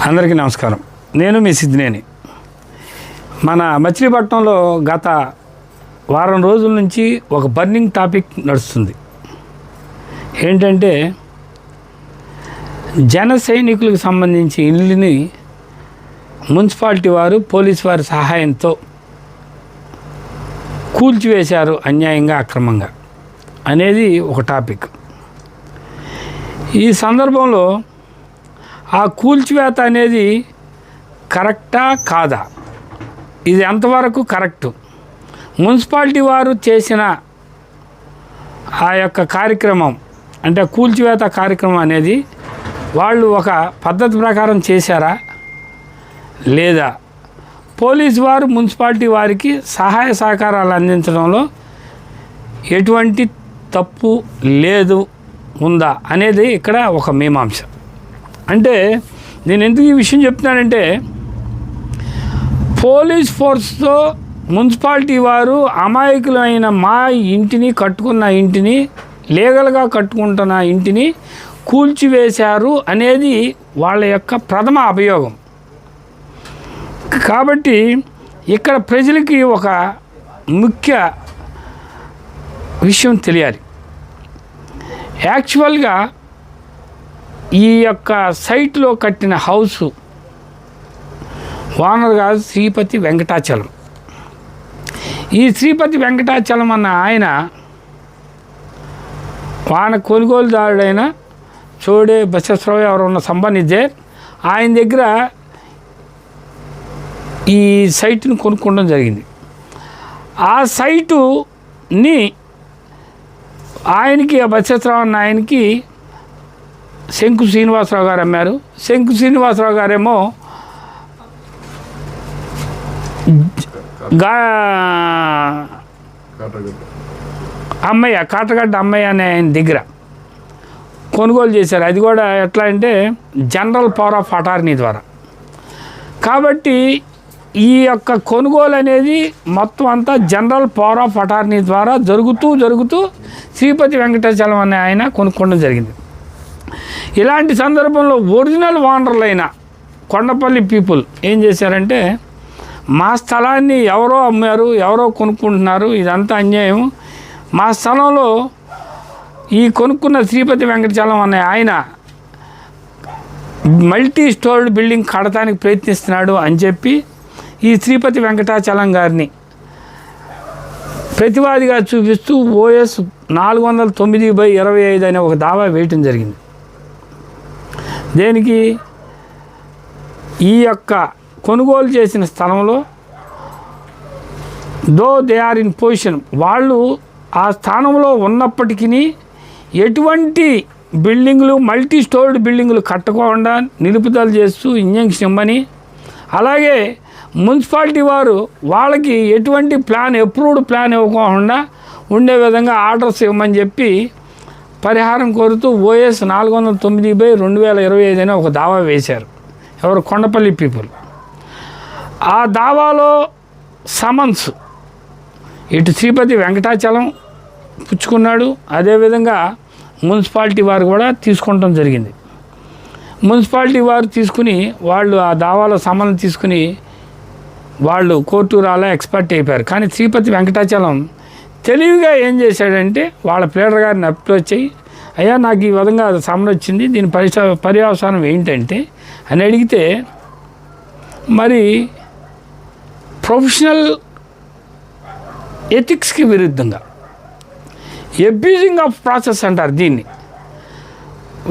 అందరికీ నమస్కారం. నేను మీ సిద్ధినేని. మన మచిలీపట్నంలో గత వారం రోజుల నుంచి ఒక బర్నింగ్ టాపిక్ నడుస్తుంది. ఏంటంటే జన సైనికులకు సంబంధించి ఇల్లుని మున్సిపాలిటీ వారు పోలీసు వారి సహాయంతో కూల్చివేశారు అన్యాయంగా, అక్రమంగా అనేది ఒక టాపిక్. ఈ సందర్భంలో ఆ కూల్చివేత అనేది కరెక్టా కాదా, ఇది ఎంతవరకు కరెక్టు, మున్సిపాలిటీ వారు చేసిన ఆ యొక్క కార్యక్రమం అంటే కూల్చివేత కార్యక్రమం అనేది వాళ్ళు ఒక పద్ధతి ప్రకారం చేశారా లేదా, పోలీసు వారు మున్సిపాలిటీ వారికి సహాయ సహకారాలు అందించడంలో ఎటువంటి తప్పు లేదు ఉందా అనేది ఇక్కడ ఒక మీమాంస. అంటే నేను ఎందుకు ఈ విషయం చెప్తున్నానంటే, పోలీస్ ఫోర్స్తో మున్సిపాలిటీ వారు అమాయకులైన మా ఇంటిని, కట్టుకున్న ఇంటిని, లీగల్గా కట్టుకుంటున్న ఇంటిని కూల్చివేశారు అనేది వాళ్ళ యొక్క ప్రథమ అభియోగం. కాబట్టి ఇక్కడ ప్రజలకి ఒక ముఖ్య విషయం తెలియాలి. యాక్చువల్గా ఈ యొక్క సైట్లో కట్టిన హౌసు ఓనర్ గారు శ్రీపతి వెంకటాచలం. ఈ శ్రీపతి వెంకటాచలం అన్న ఆయన కొనుగోలుదారుడైన చోడే బసస్రావు ఎవరు ఉన్న సంబంధించే ఆయన దగ్గర ఈ సైట్ని కొనుక్కోవడం జరిగింది. ఆ సైటుని ఆయనకి, ఆ బసస్రావు అన్న ఆయనకి శంకు శ్రీనివాసరావు గారు అమ్మారు. శంకు శ్రీనివాసరావు గారేమో అమ్మయ్య, కాటగడ్డ అమ్మయ్య అనే ఆయన దగ్గర కొనుగోలు చేశారు. అది కూడా ఎట్లా అంటే జనరల్ పవర్ ఆఫ్ అటార్నీ ద్వారా. కాబట్టి ఈ యొక్క కొనుగోలు అనేది మొత్తం అంతా జనరల్ పవర్ ఆఫ్ అటార్నీ ద్వారా జరుగుతూ శ్రీపతి వెంకటాచలం అనే ఆయన కొనుక్కోవడం జరిగింది. ఇలాంటి సందర్భంలో ఒరిజినల్ ఓనర్లైన కొండపల్లి పీపుల్ ఏం చేశారంటే, మా స్థలాన్ని ఎవరో అమ్మారు, ఎవరో కొనుక్కుంటున్నారు, ఇదంతా అన్యాయం, మా స్థలంలో ఈ కొనుక్కున్న శ్రీపతి వెంకటాచలం అనే ఆయన మల్టీ స్టోర్డ్ బిల్డింగ్ కడటానికి ప్రయత్నిస్తున్నాడు అని చెప్పి ఈ శ్రీపతి వెంకటాచలం గారిని ప్రతివాదిగా చూపిస్తూ OS 409/25 అనే ఒక దావా వేయటం జరిగింది. దేనికి? ఈ యొక్క కొనుగోలు చేసిన స్థలంలో though they are in position, వాళ్ళు ఆ స్థానంలో ఉన్నప్పటికీ ఎటువంటి బిల్డింగులు, మల్టీ స్టోర్డ్ బిల్డింగులు కట్టకుండా నిలుపుదల చేస్తూ ఇంజంక్షన్ ఇవ్వమని, అలాగే మున్సిపాలిటీ వారు వాళ్ళకి ఎటువంటి అప్రూవ్డ్ ప్లాన్ ఇవ్వకుండా ఉండే విధంగా ఆర్డర్స్ ఇవ్వమని చెప్పి పరిహారం కోరుతూ OS 409/2025 అని ఒక దావా వేశారు. ఎవరు? కొండపల్లి పీపుల్. ఆ దావాలో సమన్స్ ఇటు శ్రీపతి వెంకటాచలం పుచ్చుకున్నాడు, అదేవిధంగా మున్సిపాలిటీ వారు కూడా తీసుకోవటం జరిగింది. మున్సిపాలిటీ వారు తీసుకుని వాళ్ళు ఆ దావాలో సమన్ తీసుకుని వాళ్ళు కోర్టు రాలా ఎక్స్పర్ట్ అయిపోయారు. కానీ శ్రీపతి వెంకటాచలం తెలివిగా ఏం చేశాడంటే, వాళ్ళ ప్లేడర్ గారిని అప్రోచ్ అయ్యి, అయ్యా నాకు ఈ విధంగా సమన్ వచ్చింది, దీని పర్యవసానం ఏంటంటే అని అడిగితే, మరి ప్రొఫెషనల్ ఎథిక్స్కి విరుద్ధంగా అబ్యూజింగ్ ఆఫ్ ప్రాసెస్ అంటారు దీన్ని.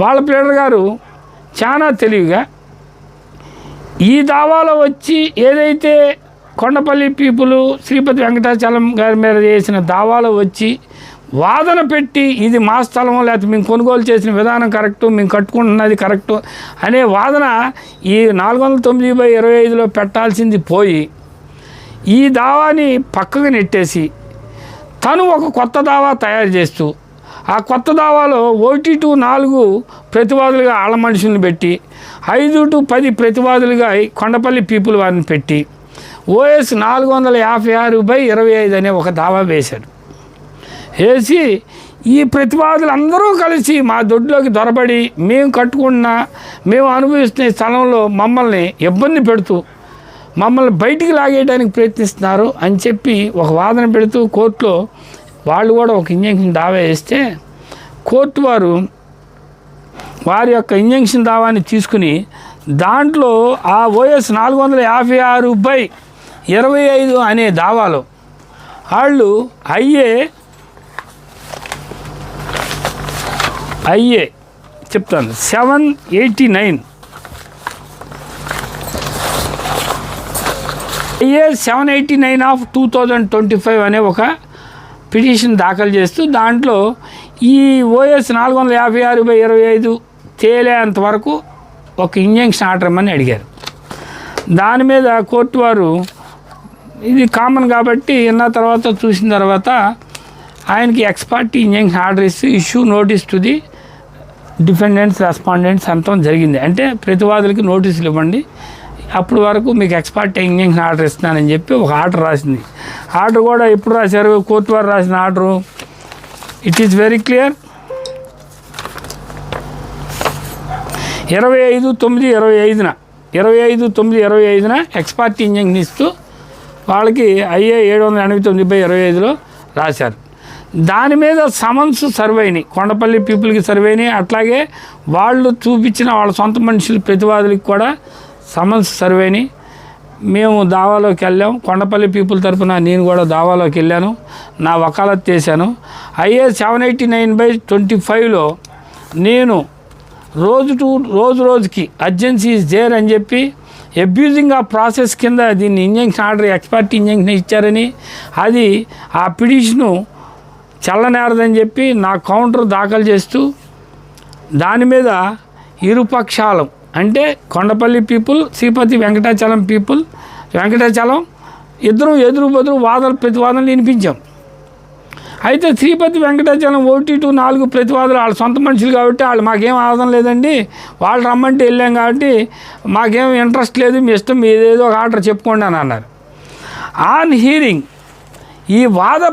వాళ్ళ ప్లేడర్ గారు చాలా తెలివిగా ఈ దావాలో వచ్చి ఏదైతే కొండపల్లి పీపుల్ శ్రీపతి వెంకటాచలం గారి మీద చేసిన దావాలో వచ్చి వాదన పెట్టి, ఇది మా స్థలం, లేకపోతే మేము కొనుగోలు చేసిన విధానం కరెక్టు, మేము కట్టుకుంటున్నది కరెక్టు అనే వాదన ఈ 409/25లో పెట్టాల్సింది పోయి, ఈ దావాని పక్కకు నెట్టేసి తను ఒక కొత్త దావా తయారు చేస్తూ, ఆ కొత్త దావాలో 1 to 4 ప్రతివాదులుగా ఆళ్ళ మనుషుల్ని పెట్టి, 5 to 10 ప్రతివాదులుగా కొండపల్లి పీపుల్ వారిని పెట్టి OS 456/25 అనే ఒక దావా వేశాడు. వేసి ఈ ప్రతివాదులు అందరూ కలిసి మా దొడ్లోకి దొరబడి మేము కట్టుకున్న మేము అనుభవిస్తున్న స్థలంలో మమ్మల్ని ఇబ్బంది పెడుతూ మమ్మల్ని బయటికి లాగేయడానికి ప్రయత్నిస్తున్నారు అని చెప్పి ఒక వాదన పెడుతూ కోర్టులో వాళ్ళు కూడా ఒక ఇంజంక్షన్ దావా వేస్తే కోర్టు వారి యొక్క ఇంజంక్షన్ దావాని తీసుకుని దాంట్లో ఆ ఓఎస్ 456/25 అనే దావాలో వాళ్ళు అయ్యే చెప్తాను 789 ఆఫ్ 2025 అనే ఒక పిటిషన్ దాఖలు చేస్తూ దాంట్లో ఈ ఓఎస్ 456/25 తేలేంత వరకు ఒక ఇంజంక్షన్ ఆర్డర్ ఇమ్మని అడిగారు. దాని మీద కోర్టు వారు ఇది కామన్ కాబట్టి విన్న తర్వాత చూసిన తర్వాత ఆయనకి expert injunction order issue notice to the defendants respondents అంతం జరిగింది. అంటే ప్రతివాదులకి నోటీసులు ఇవ్వండి, అప్పటి వరకు మీకు ఎక్స్పర్ట్ ఇంజంక్షన్ ఆర్డర్ ఇస్తున్నానని చెప్పి ఒక ఆర్డర్ రాసింది. ఆర్డర్ కూడా ఎప్పుడు రాశారు? కోర్టు వారు రాసిన order. It is very clear. 25/9/25 expert injunction ఇస్తూ వాళ్ళకి IA 789/25లో రాశారు. దాని మీద సమన్స్ సర్వేని కొండపల్లి పీపుల్కి సర్వేని, అట్లాగే వాళ్ళు చూపించిన వాళ్ళ సొంత మనుషులు ప్రతివాదులకి కూడా సమన్స్ సర్వేని మేము దావాలోకి వెళ్ళాం. కొండపల్లి పీపుల్ తరఫున నేను కూడా దావాలోకి వెళ్ళాను, నా వకాలత్ చేశాను. IA 789/25లో నేను రోజుకి అర్జెన్సీ ఈజ్ దేర్ అని చెప్పి అబ్యూజింగ్ ఆ ప్రాసెస్ కింద దీన్ని ఇంజంక్షన్ ఆర్డర్ ఎక్స్పర్ట్ ఇంజంక్షన్ ఇచ్చారని, అది ఆ పిటిషను చల్లనేరదని చెప్పి నా కౌంటర్ దాఖలు చేస్తూ దాని మీద ఇరుపక్షాలు అంటే కొండపల్లి పీపుల్, శ్రీపతి వెంకటాచలం ఇద్దరు ఎదురు బదురు ప్రతివాదనలు వినిపించాం. అయితే శ్రీపతి వెంకటాచలం 1-4 ప్రతివాదులు వాళ్ళ సొంత మనుషులు కాబట్టి వాళ్ళు మాకేం ఆదం లేదండి, వాళ్ళు రమ్మంటే వెళ్ళాం కాబట్టి మాకేం ఇంట్రెస్ట్ లేదు, మీ ఇష్టం ఏదేదో ఒక ఆర్డర్ చెప్పుకోండి అని అన్నారు. ఆన్ హీరింగ్ ఈ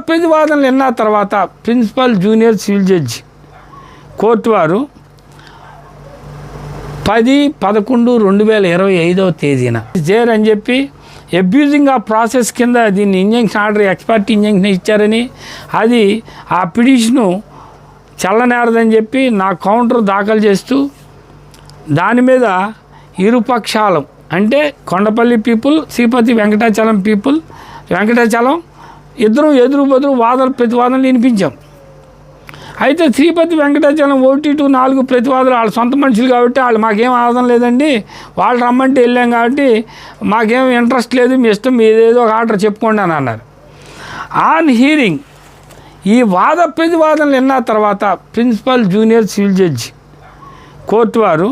ప్రతివాదనలు విన్న తర్వాత principal junior civil judge court వారు 10/11/2025 జైర్ అని చెప్పి అబ్యూజింగ్ ఆ ప్రాసెస్ కింద దీన్ని ఇంజంక్షన్ ఆర్డర్ ఎక్స్పర్ట్ ఇంజంక్షన్ ఇచ్చారని, అది ఆ పిటిషను చల్లనేరదని చెప్పి నా కౌంటర్ దాఖలు చేస్తూ దాని మీద ఇరుపక్షాలు అంటే కొండపల్లి పీపుల్, శ్రీపతి వెంకటాచలం ఇద్దరు ఎదురు బదురు ప్రతివాదనలు వినిపించాం. అయితే శ్రీపతి వెంకటాచలం 1-4 ప్రతివాదులు వాళ్ళ సొంత మనుషులు కాబట్టి వాళ్ళు మాకేం ఆదం లేదండి, వాళ్ళు రమ్మంటే వెళ్ళాం కాబట్టి మాకేం ఇంట్రెస్ట్ లేదు, మీ ఇష్టం ఏదేదో ఒక ఆర్డర్ చెప్పుకోండి అని అన్నారు. ఆన్ హీరింగ్ ఈ ప్రతివాదనలు విన్న తర్వాత principal junior civil judge court వారు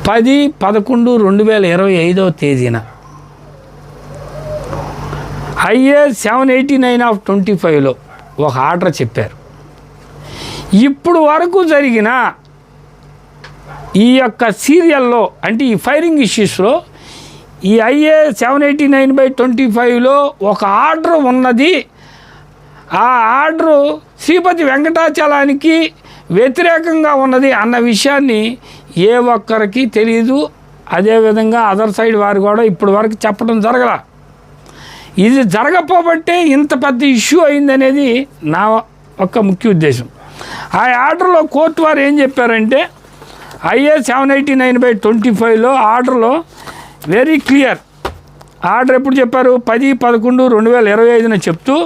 10/11/2025 IA 789/25లో ఒక ఆర్డర్ చెప్పారు. ఇప్పుడు వరకు జరిగిన ఈ యొక్క సీరియల్లో అంటే ఈ ఫైరింగ్ ఇష్యూస్లో ఈ IA 789/25లో ఒక ఆర్డర్ ఉన్నది. ఆ ఆర్డరు శ్రీపతి వెంకటాచలానికి వ్యతిరేకంగా ఉన్నది అన్న విషయాన్ని ఏ ఒక్కరికి తెలియదు. అదేవిధంగా అదర్ సైడ్ వారు కూడా ఇప్పుడు వరకు చెప్పడం జరగల. ఇది జరగపోబట్టే ఇంత పెద్ద ఇష్యూ అయిందనేది నా ఒక ముఖ్య ఉద్దేశం. ఆ ఆర్డర్లో కోర్టు వారు ఏం చెప్పారంటే IA 789/25లో ఆర్డర్లో వెరీ క్లియర్. ఆర్డర్ ఎప్పుడు చెప్పారు? 10/11/2025 చెప్తూ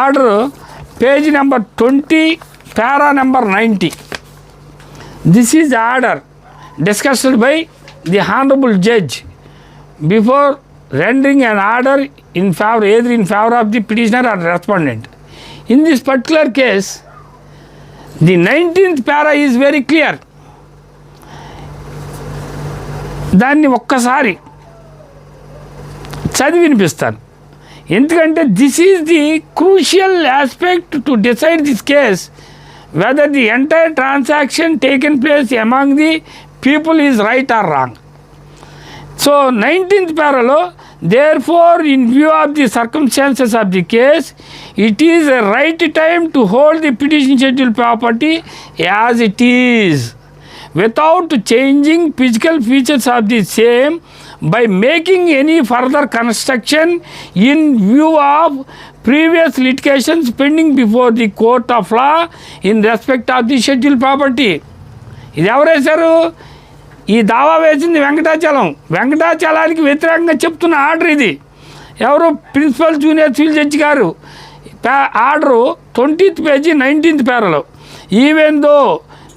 order page number 20 para number 90. This is order discussed by the honourable judge before rendering an order in favor of the petitioner or respondent. In this particular case, the 19th para is very clear. దాన్ని ఒక్కసారి చదివి వినిపిస్తాను, ఎందుకంటే this is the crucial aspect to decide this case whether the entire transaction taken place among the people is right or wrong. So 19th paralo, therefore in view of the circumstances of the case, it is a right time to hold the petition scheduled property as it is without changing physical features of the same by making any further construction in view of previous litigations pending before the court of law in respect of the scheduled property. ఇది ఎవరు వేశారు? ఈ దావా వేసింది వెంకటాచలానికి వ్యతిరేకంగా చెప్తున్న order ఇది. ఎవరు? ప్రిన్సిపల్ జూనియర్ సివిల్ జడ్జి గారు. ఆర్డరు 20th పేజీ 19th పేరాలో. Even though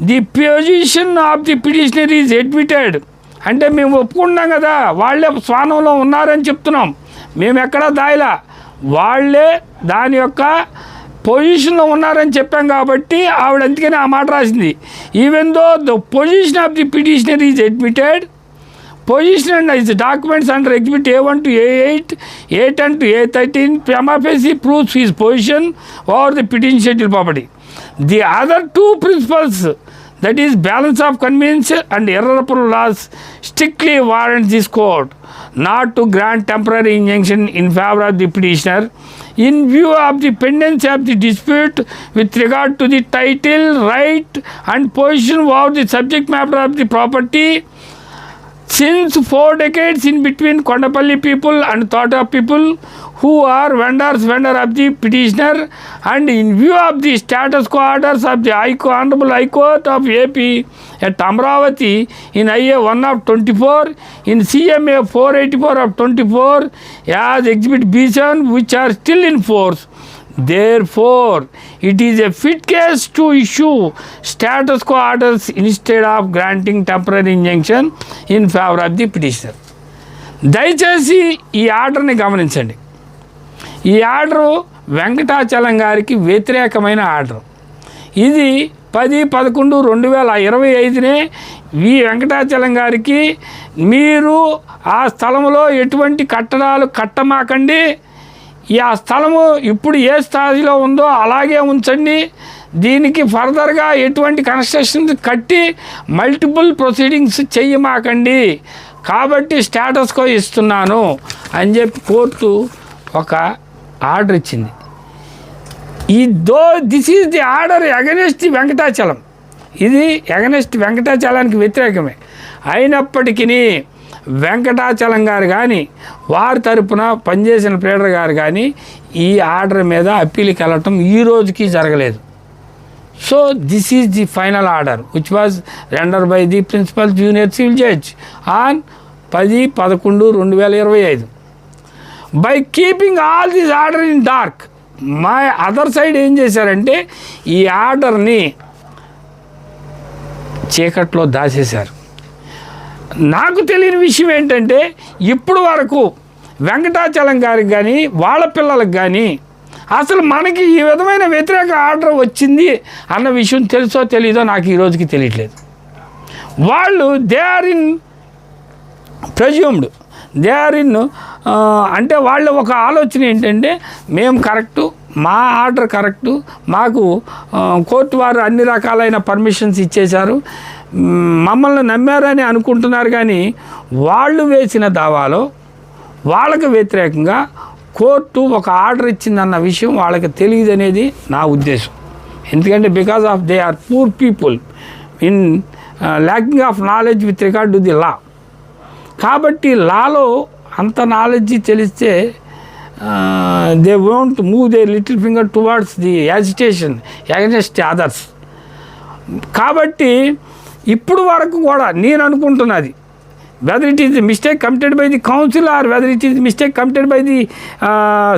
the position of the petitioner is admitted, అంటే మేము ఒప్పుకున్నాం కదా, వాళ్ళే స్వానంలో ఉన్నారని చెప్తున్నాం, మేము ఎక్కడా దాయిలా, వాళ్ళే దాని యొక్క పొజిషన్లో ఉన్నారని చెప్పాం కాబట్టి ఆవిడ అందుకని ఆ మాట రాసింది. Even though the position of the petitioner is admitted, position and is documents under exhibit A1 to A8, A10 to A13 prima facie proves his position over the petition scheduled property. The other two principles, that is balance of convenience and irreparable loss, strictly warrants this court not to grant temporary injunction in favor of the petitioner in view of the pendency of the dispute with regard to the title, right and position over the subject matter of the property. Since 4 decades in between Kondapalli people and Thota people who are vendor of the petitioner, and in view of the status quo orders of the Honorable High Court of AP at Amravati in IA 1 of 24, in CMA 484 of 24 as Exhibit B7, which are still in force. Therefore, it is a fit case to issue status quo orders instead of granting temporary injunction in favor of the petitioner. దయచేసి ఈ ఆర్డర్ని గమనించండి. ఈ order Venkatachalam గారికి వ్యతిరేకమైన order. ఇది 10/11/2025 ఈ వెంకటాచలం గారికి మీరు ఆ స్థలంలో ఎటువంటి కట్టడాలు కట్టమాకండి, ఆ స్థలము ఇప్పుడు ఏ స్థాయిలో ఉందో అలాగే ఉంచండి, దీనికి ఫర్దర్గా ఎటువంటి కన్స్ట్రక్షన్ కట్టి మల్టిపుల్ ప్రొసీడింగ్స్ చెయ్యమాకండి, కాబట్టి స్టేటస్ కో ఇస్తున్నాను అని చెప్పి కోర్టు ఒక ఆర్డర్ ఇచ్చింది. This is the order against the Venkatachalam. ఇది అగెనెస్ట్ వెంకటాచలానికి వ్యతిరేకమే. అయినప్పటికీ వెంకటాచలం గారు కానీ వారి తరపున పనిచేసిన ప్లేడర్ గారు కానీ ఈ ఆర్డర్ మీద అప్పీల్కి వెళ్ళటం ఈ రోజుకి జరగలేదు. So this is the final order which was render by the principal junior civil judge on 10/11/2025. By keeping all this order in dark, మా అదర్ సైడ్ ఏం చేశారంటే ఈ ఆర్డర్ని చీకట్లో దాచేశారు. నాకు తెలియని విషయం ఏంటంటే ఇప్పుడు వరకు వెంకటాచలం గారికి కానీ వాళ్ళ పిల్లలకు కానీ అసలు మనకి ఈ విధమైన వ్యతిరేక ఆర్డర్ వచ్చింది అన్న విషయం తెలుసో తెలీదో నాకు ఈరోజుకి తెలియట్లేదు. వాళ్ళు they are in presumed, they are in అంటే వాళ్ళ ఒక ఆలోచన ఏంటంటే మేము కరెక్టు, మా ఆర్డర్ కరెక్టు, మాకు కోర్టు వారు అన్ని రకాలైన పర్మిషన్స్ ఇచ్చేశారు, మమ్మల్ని నమ్మారని అనుకుంటున్నారు. కానీ వాళ్ళు వేసిన దావాలో వాళ్ళకి వ్యతిరేకంగా కోర్టు ఒక ఆర్డర్ ఇచ్చిందన్న విషయం వాళ్ళకి తెలియదు అనేది నా ఉద్దేశం. ఎందుకంటే because of they are poor people in lacking of knowledge with regard to the law. కాబట్టి లాలో అంత నాలెడ్జ్ తెలిస్తే they won't move they little finger towards the agitation against others. కాబట్టి ఇప్పుడు వరకు కూడా నేను అనుకుంటున్నది whether it is a mistake committed by the council or whether it is a mistake committed by the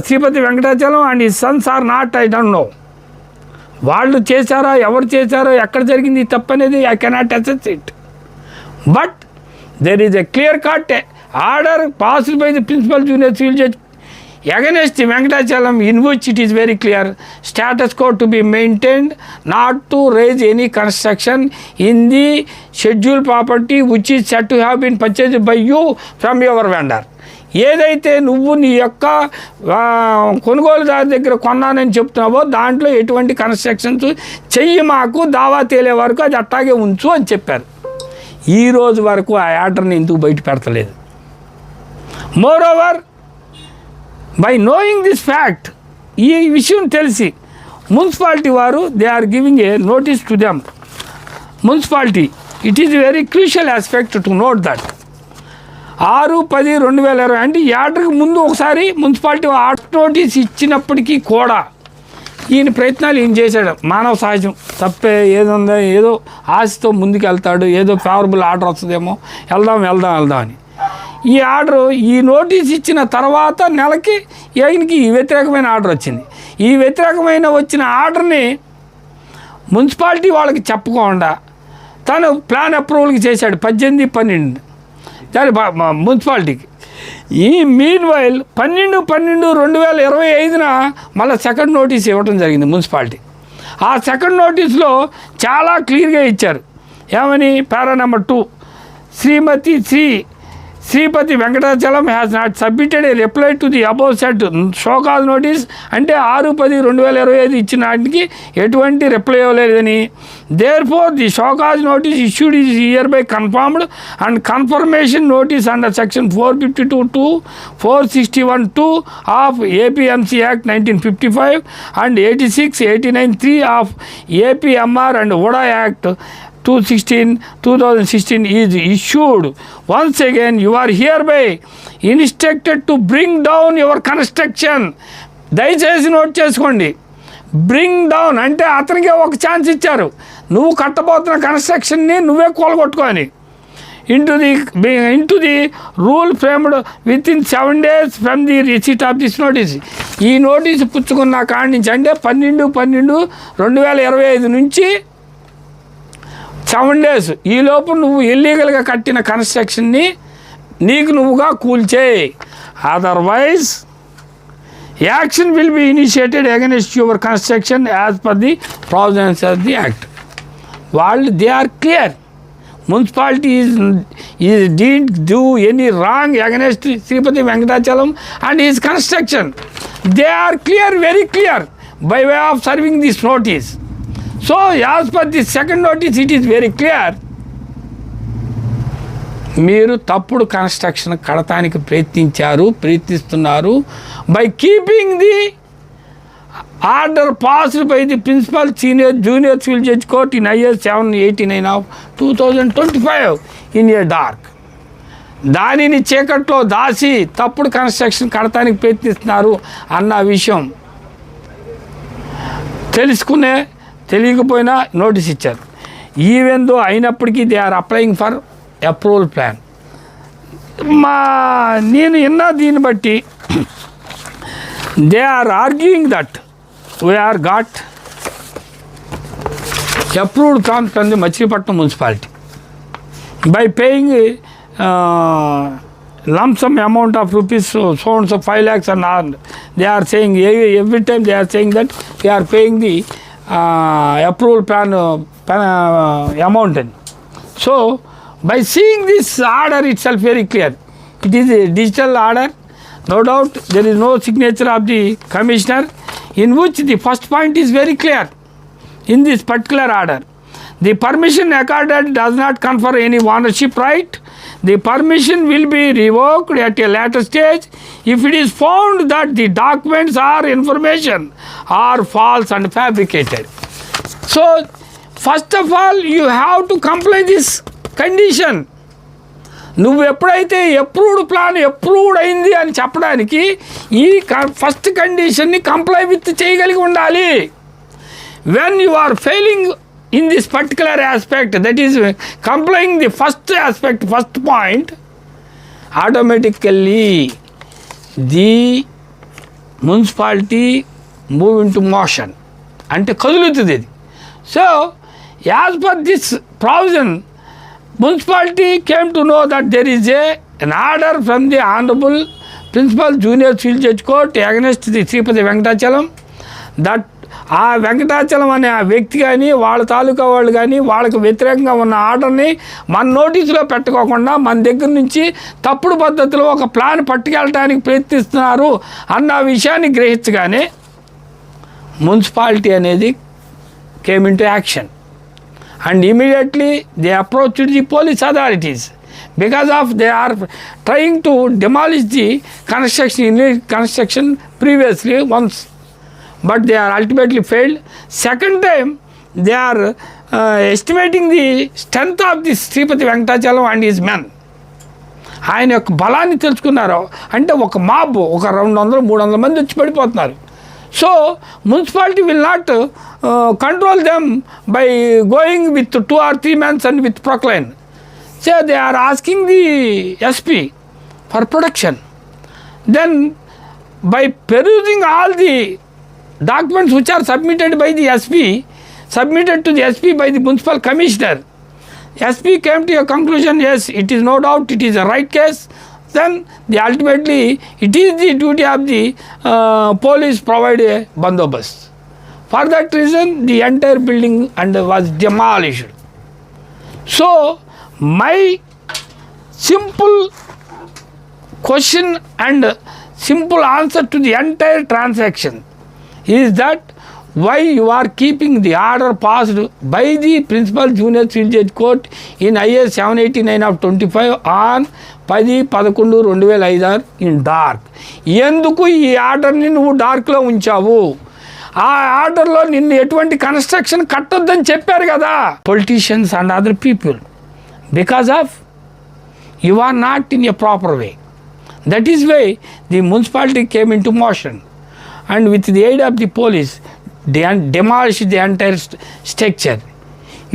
Sripati Venkatachalam and his sons or not, I don't know. వాళ్ళు చేశారా, ఎవరు చేశారో, ఎక్కడ జరిగింది తప్పు అనేది I cannot assess it. But there is a clear cut order passed by the principal junior civil judge against the Venkatachalam, in which it is very clear status quo to be maintained, not to raise any construction in the scheduled property which is said to have been purchased by you from your vendor. ఏదైతే నువ్వు నీ యొక్క కొనుగోలుదారు దగ్గర కొన్నానని చెప్తున్నావో దాంట్లో ఎటువంటి constructions చెయ్యి, మాకు దావా తేలే వరకు అది అట్టాగే ఉంచు అని చెప్పారు. ఈరోజు వరకు ఆ ఆర్డర్ని ఎందుకు బయట పెడతలేదు? Moreover, by knowing this fact, ఈ విషయం తెలిసి మున్సిపాలిటీ వారు they are giving a notice to them. Municipality, it is very crucial aspect to note that 6/10/2020 అంటే ఈ ఆర్డర్కి ముందు ఒకసారి మున్సిపాలిటీ నోటీస్ ఇచ్చినప్పటికీ కూడా ఈయన ప్రయత్నాలు ఈయన చేశాడు. మానవ సహజం, తప్పే ఏదుందో ఏదో ఆశతో ముందుకు వెళ్తాడు, ఏదో ఫేవరబుల్ ఆర్డర్ వస్తుందేమో, వెళ్దాం అని. ఈ ఆర్డరు ఈ నోటీస్ ఇచ్చిన తర్వాత నెలకి ఈయనకి ఈ వ్యతిరేకమైన ఆర్డర్ వచ్చింది. ఈ వ్యతిరేకమైన వచ్చిన ఆర్డర్ని మున్సిపాలిటీ వాళ్ళకి చెప్పకుండా తను ప్లాన్ అప్రూవల్కి చేశాడు 18/12 దాని మున్సిపాలిటీకి. ఈ మీన్ వైల్ 12/12/2025 మళ్ళీ సెకండ్ నోటీస్ ఇవ్వడం జరిగింది మున్సిపాలిటీ. ఆ సెకండ్ నోటీస్లో చాలా క్లియర్గా ఇచ్చారు. ఏమని? Para number 2, Sripathi Venkatachalam has not submitted a reply to the above set show cause notice. అంటే 6/10/2025 ఇచ్చిన వాటికి ఎటువంటి రిప్లై ఇవ్వలేదని. Therefore the show cause notice issued is hereby confirmed and confirmation notice under section 452(2), 461(2) of APMC Act 1955 and 86, 89(3) of APMR and ODA Act 2016 is issued. Once again, you are hereby instructed to bring down your construction. దయచేసి note చేసుకోండి. Bring down అంటే అతనికి ఒక chance ఇచ్చారు, నువ్వు కట్టబోతున్న కన్స్ట్రక్షన్ని నువ్వే కూలగొట్టుకొని into the rule framed within 7 days from the receipt of this notice. ఈ నోటీసు పుచ్చుకున్న కాడి నుంచి అంటే 12/12/2025 నుంచి 7 days ఈలోపు నువ్వు ఇల్లీగల్గా కట్టిన కన్స్ట్రక్షన్ని నీకు నువ్వుగా కూల్చేయి. Otherwise action will be initiated against your construction as per the provisions of the act. వాళ్ళు they are clear. Municipality is did do any wrong against Sripati Venkatachalam and his construction. They are clear, very clear by way of serving this notice. So, as per the second notice, it is very clear. మీరు తప్పుడు construction కడతానికి ప్రయత్నిస్తున్నారు by keeping the order passed by the principal junior civil judge court in IS 789 of 2025 in a dark. దానిని చీకట్లో దాచి తప్పుడు construction కడతానికి ప్రయత్నిస్తున్నారు అన్న విషయం తెలియకపోయినా నోటీస్ ఇచ్చారు. ఈవెన్ దో అయినప్పటికీ they are applying for approval plan. నేను విన్నా దీన్ని బట్టి they are arguing that we are got approved from the Machilipatnam municipality by paying lump sum amount of rupees so and so 5 lakhs and all. They are saying every time they are saying that they are paying the approval plan amount. So by seeing this order itself very clear, it is a digital order, no doubt. There is no signature of the commissioner, in which the first point is very clear in this particular order. The permission accorded does not confer any ownership right. The permission will be revoked at a later stage if it is found that the documents or information are false and fabricated. So, first of all, you have to comply this condition. నువ్వు ఎప్పుడైతే approved plan approved అయింది అని చెప్పడానికి ఈ first కండిషన్ని comply with చేయగలిగి ఉండాలి. When you are failing in this particular aspect, that is complying the first aspect, first point, automatically the municipality move into motion ante kadulutudi. So as per this provision, municipality came to know that there is an order from the honorable principal junior civil judge court against the Sripati Venkatachalam that ఆ వెంకటాచలం అనే ఆ వ్యక్తి కానీ వాళ్ళ తాలూకా వాళ్ళు కానీ వాళ్ళకి వ్యతిరేకంగా ఉన్న ఆర్డర్ని మన నోటీసులో పెట్టుకోకుండా మన దగ్గర నుంచి తప్పుడు పద్ధతిలో ఒక ప్లాన్ పట్టుకెళ్ళడానికి ప్రయత్నిస్తున్నారు అన్న విషయాన్ని గ్రహించగానే మున్సిపాలిటీ అనేది came into action and immediately they approached the police authorities because of they are trying to demolish the construction previously once. but they are ultimately failed. Second time, they are estimating the strength of this Sripati Venkatachalam and his men. ఆయన యొక్క బలాన్ని తెలుసుకున్నారు. అంటే ఒక mob, ఒక 200-300 మంది వచ్చి పడిపోతున్నారు. So municipality will not control them by going with 2 or 3 men and with proclaim. So they are asking the SP for protection. Then by perusing all the documents which are submitted by the SP, submitted to the SP by the municipal commissioner, SP came to a conclusion, yes, it is no doubt, it is a right case. Then ultimately it is the duty of the police provide a bandobast. For that reason the entire building and was demolished. So my simple question and simple answer to the entire transaction is that why you are keeping the order passed by the Principal Junior Civil Judge Court in IS 789 of 25 on 10-11-2006 in dark. ఎందుకు ఈ ఆర్డర్ని నువ్వు డార్క్లో ఉంచావు? ఆ ఆర్డర్లో నిన్ను ఎటువంటి construction కట్టొద్దని చెప్పారు కదా politicians and other people. Because of you are not in a proper way. That is why the municipality came into motion and with the aid of the police they demolished the entire structure.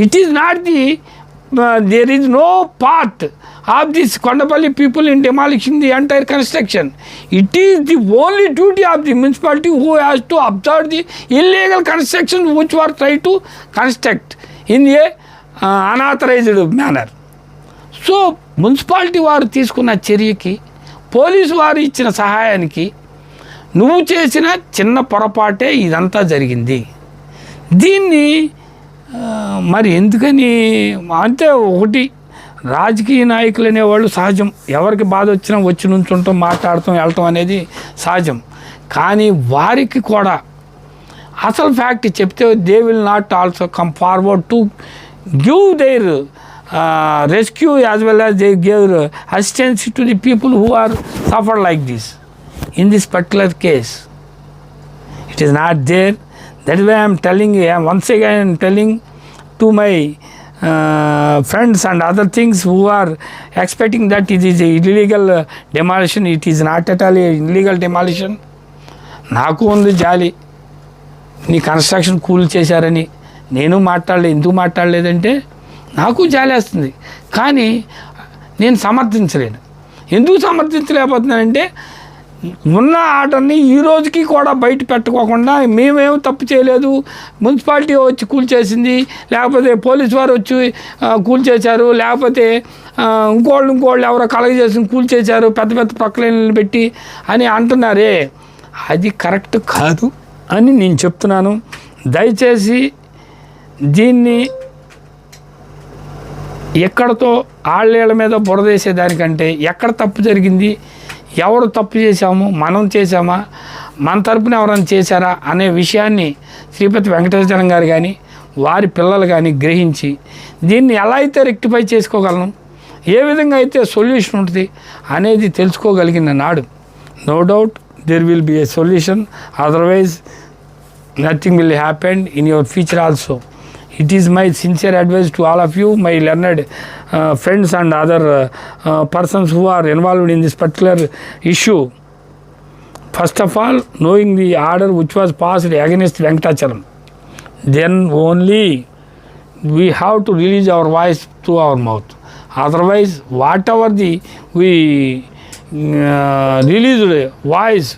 It is not the there is no part of this Kondapalli people in demolishing the entire construction. It is the only duty of the municipality who has to observe the illegal construction which were tried to construct in a unauthorized manner. So municipality వారు తీసుకున్న చర్యకి, police వారు ఇచ్చిన సహాయానికి నువ్వు చేసిన చిన్న పొరపాటే ఇదంతా జరిగింది. దీన్ని మరి ఎందుకని అంటే ఒకటి, రాజకీయ నాయకులు అనేవాళ్ళు సహజం, ఎవరికి బాధ వచ్చినా వచ్చి నుంచుంటాం, మాట్లాడటం, వెళ్ళటం అనేది సహజం. కానీ వారికి కూడా అసలు ఫ్యాక్ట్ చెప్తే they will not also come forward to give there rescue as well as they gave assistance to the people who are suffered like this. In this particular case, it is not there. That is why I am telling you, once again I am telling to my friends and other things who are expecting that it is a illegal demolition. It is not at all a illegal demolition. నాకు ఉంది జాలి, నీ construction cool చేశారని. నేను ఎందుకు మాట్లాడలేదంటే నాకు జాలేస్తుంది, కానీ నేను సమర్థించలేను. ఎందుకు సమర్థించలేకపోతున్నానంటే ఉన్న ఆర్డర్ని ఈ రోజుకి కూడా బయట పెట్టుకోకుండా మేమేం తప్పు చేయలేదు, మున్సిపాలిటీ వచ్చి కూల్చేసింది, లేకపోతే పోలీసు వారు వచ్చి కూల్చేశారు, లేకపోతే ఇంకోళ్ళు ఎవరో కలగజేసి కూల్చేశారు పెద్ద పెద్ద ప్రొక్లైన్లు పెట్టి అని అంటున్నారే, అది కరెక్ట్ కాదు అని నేను చెప్తున్నాను. దయచేసి దీన్ని ఎక్కడితో ఆళ్ళేళ్ళ మీద బురదేసేదానికంటే ఎక్కడ తప్పు జరిగింది, ఎవరు తప్పు చేశాము, మనం చేశామా, మన తరపున ఎవరైనా చేశారా అనే విషయాన్ని శ్రీపతి వెంకటేశ్వరం గారు కానీ వారి పిల్లలు కానీ గ్రహించి దీన్ని ఎలా అయితే రెక్టిఫై చేసుకోగలను, ఏ విధంగా అయితే సొల్యూషన్ ఉంటుంది అనేది తెలుసుకోగలిగిన నాడు no doubt there will be a solution. Otherwise nothing will happen in your future also. It is my sincere advice to all of you, my learned friends and other persons who are involved in this particular issue. First of all, knowing the order which was passed against Venkatachalam, then only we have to release our voice through our mouth. Otherwise, whatever we released voice,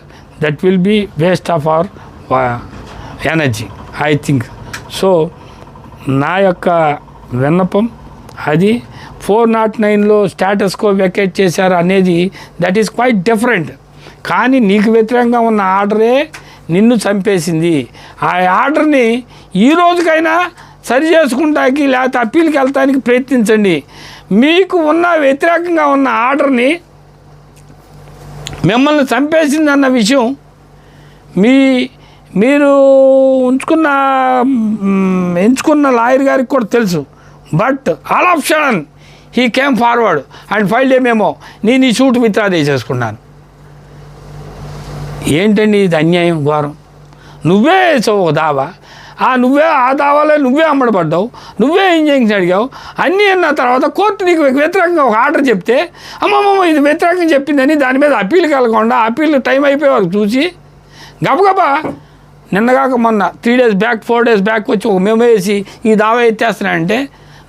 that will be waste of our energy, I think. So నా యొక్క విన్నపం అది 409లో status quo vacate చేశారు అనేది that is quite different. కానీ నీకు వ్యతిరేకంగా ఉన్న ఆర్డరే నిన్ను చంపేసింది. ఆ ఆర్డర్ని ఈ రోజుకైనా సరి చేసుకుంటానికి లేకపోతే అప్పీల్కి వెళ్తానికి ప్రయత్నించండి. మీకు ఉన్న వ్యతిరేకంగా ఉన్న ఆర్డర్ని మిమ్మల్ని చంపేసింది అన్న విషయం మీరు ఎంచుకున్న లాయర్ గారికి కూడా తెలుసు. But all of sudden he came forward and filed A memo, నేను ఈ షూట్ విత్డ్రా చేసేసుకున్నాను. ఏంటండి ఇది అన్యాయం, ఘోరం. నువ్వే వేసావు ఒక దావా, నువ్వే ఆ దావాలో నువ్వే అమ్మడబడ్డావు, నువ్వే ఇంజెక్షన్ అడిగావు. అన్నీ అన్న తర్వాత కోర్టు నీకు వ్యతిరేకంగా ఒక ఆర్డర్ చెప్తే అమ్మమ్మ ఇది వ్యతిరేకంగా చెప్పిందని దాని మీద అప్పీల్కి వెళ్ళకుండా అప్పీల్ టైం అయిపోయే వరకు చూసి గబగబా నిన్నగాక మొన్న 3 days బ్యాక్ 4 days బ్యాక్ వచ్చి ఒక మేము వేసి ఈ దావా ఎత్తేస్తున్నానంటే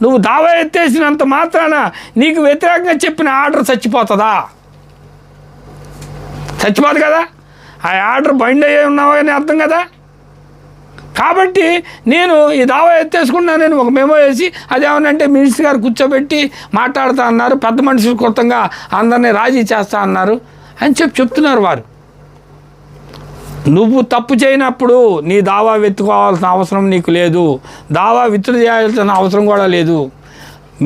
నువ్వు దావా ఎత్తేసినంత మాత్రాన నీకు వ్యతిరేకంగా చెప్పిన ఆర్డర్ చచ్చిపోతుందా? చచ్చిపోదు కదా. ఆ ఆర్డర్ బైండ్ అయ్యే ఉన్నావని అర్థం కదా. కాబట్టి నేను ఈ దావా ఎత్తేసుకున్నాను, నేను ఒక మెమో వేసి అదేమనంటే మినిస్టర్ గారు కూర్చోబెట్టి మాట్లాడుతా అన్నారు, పెద్ద మనుషులు కొత్తగా అందరినీ రాజీ చేస్తా అన్నారు అని చెప్తున్నారు వారు. నువ్వు తప్పు చేయనప్పుడు నీ దావా వెతుకోవాల్సిన అవసరం నీకు లేదు, దావా విత్డ్రా చేయాల్సిన అవసరం కూడా లేదు.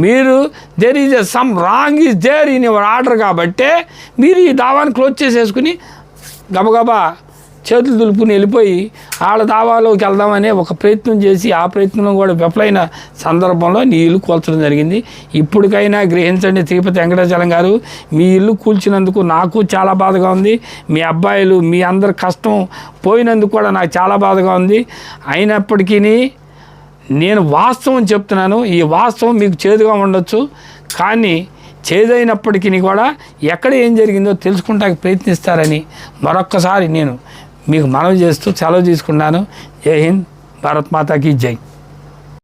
మీరు there is some wrong is there in your order కాబట్టే మీరు ఈ దావాని క్లోజ్ చేసేసుకుని గబగబా చేతులు దులుపుని వెళ్ళిపోయి వాళ్ళ దావాలోకి వెళ్దామనే ఒక ప్రయత్నం చేసి ఆ ప్రయత్నంలో కూడా విఫలైన సందర్భంలో నీ ఇల్లు కూల్చడం జరిగింది. ఇప్పటికైనా గ్రహించండి తిరుపతి వెంకటాచలం గారు, మీ ఇల్లు కూల్చినందుకు నాకు చాలా బాధగా ఉంది, మీ అబ్బాయిలు మీ అందరి కష్టం పోయినందుకు కూడా నాకు చాలా బాధగా ఉంది. అయినప్పటికీ నేను వాస్తవం చెప్తున్నాను. ఈ వాస్తవం మీకు చేదుగా ఉండొచ్చు, కానీ చేదైనప్పటికీ కూడా ఎక్కడ ఏం జరిగిందో తెలుసుకుంటానికి ప్రయత్నిస్తారని మరొక్కసారి నేను మీకు మనవి చేస్తూ సెలవు తీసుకున్నాను. జై హింద్, భారత్ మాతాకి జై.